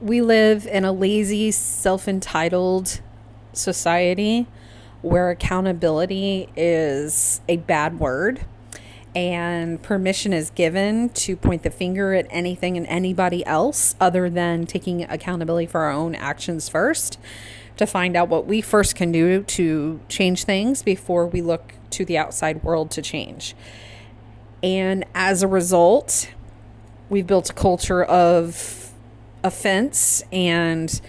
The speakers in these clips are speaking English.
We live in a lazy, self entitled society where accountability is a bad word and permission is given to point the finger at anything and anybody else other than taking accountability for our own actions first, to find out what we first can do to change things before we look to the outside world to change. And as a result, we've built a culture of offense and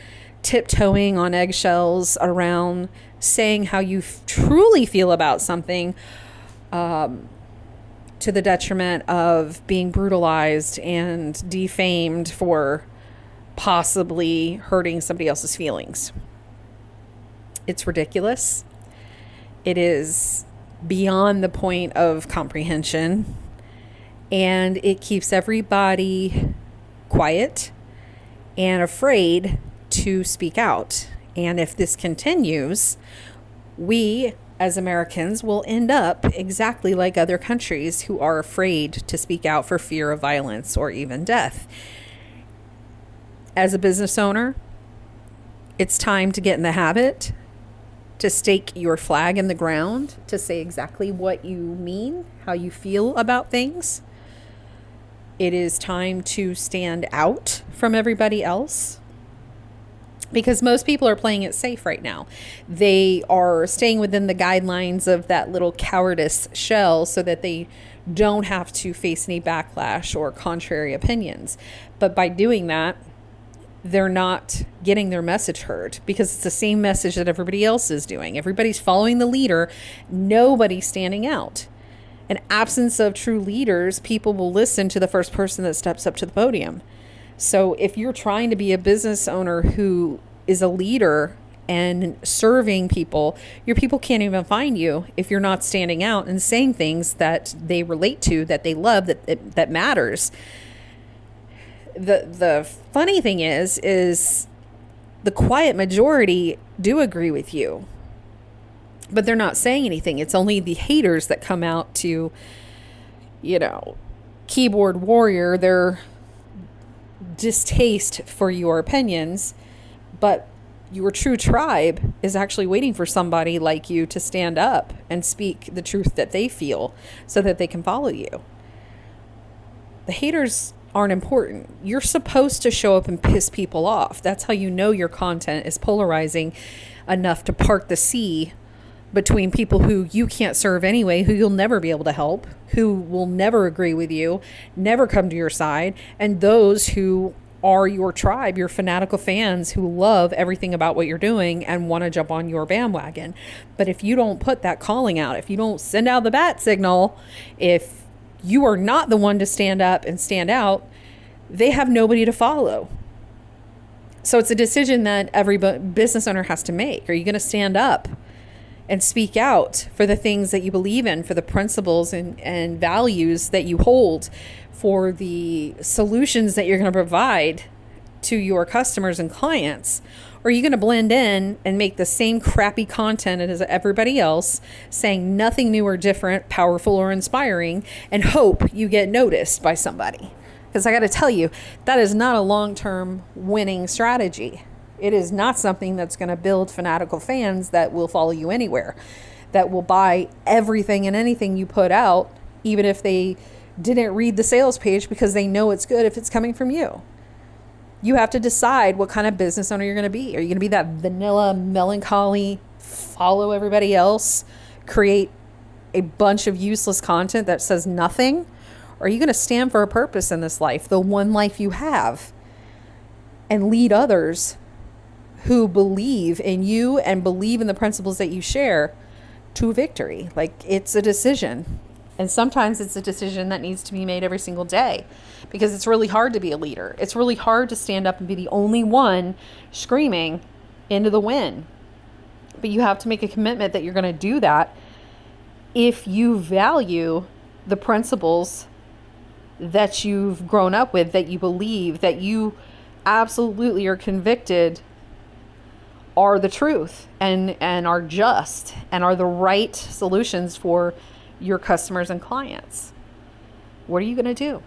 tiptoeing on eggshells around saying how you truly feel about something, to the detriment of being brutalized and defamed for possibly hurting somebody else's feelings. It's ridiculous. It is beyond the point of comprehension, and it keeps everybody quiet and afraid to speak out. And if this continues, we as Americans will end up exactly like other countries who are afraid to speak out for fear of violence or even death. As a business owner, it's time to get in the habit to stake your flag in the ground, to say exactly what you mean, how you feel about things. It is time to stand out from everybody else, because most people are playing it safe right now. They are staying within the guidelines of that little cowardice shell so that they don't have to face any backlash or contrary opinions. But by doing that, they're not getting their message heard, because it's the same message that everybody else is doing. Everybody's following the leader. Nobody's standing out. In absence of true leaders, people will listen to the first person that steps up to the podium. So if you're trying to be a business owner who is a leader and serving people, your people can't even find you if you're not standing out and saying things that they relate to, that they love, that matters. The funny thing is the quiet majority do agree with you, but they're not saying anything. It's only the haters that come out to, keyboard warrior their distaste for your opinions. But your true tribe is actually waiting for somebody like you to stand up and speak the truth that they feel so that they can follow you. The haters aren't important. You're supposed to show up and piss people off. That's how you know your content is polarizing enough to part the sea between people who you can't serve anyway, who you'll never be able to help, who will never agree with you, never come to your side, and those who are your tribe, your fanatical fans who love everything about what you're doing and want to jump on your bandwagon. But if you don't put that calling out, if you don't send out the bat signal, if you are not the one to stand up and stand out, they have nobody to follow. So it's a decision that every business owner has to make. Are you going to stand up and speak out for the things that you believe in, for the principles and values that you hold, for the solutions that you're going to provide to your customers and clients? Or are you going to blend in and make the same crappy content as everybody else, saying nothing new or different, powerful or inspiring, and hope you get noticed by somebody? Because I got to tell you, that is not a long-term winning strategy. It is not something that's going to build fanatical fans that will follow you anywhere, that will buy everything and anything you put out, even if they didn't read the sales page, because they know it's good if it's coming from you. You have to decide what kind of business owner you're going to be. Are you going to be that vanilla, melancholy, follow everybody else, create a bunch of useless content that says nothing? Or are you going to stand for a purpose in this life, the one life you have, and lead others who believe in you and believe in the principles that you share to victory? Like, it's a decision. And sometimes it's a decision that needs to be made every single day, because it's really hard to be a leader. It's really hard to stand up and be the only one screaming into the wind. But you have to make a commitment that you're going to do that if you value the principles that you've grown up with, that you believe, that you absolutely are convicted are the truth and are just and are the right solutions for your customers and clients. What are you going to do?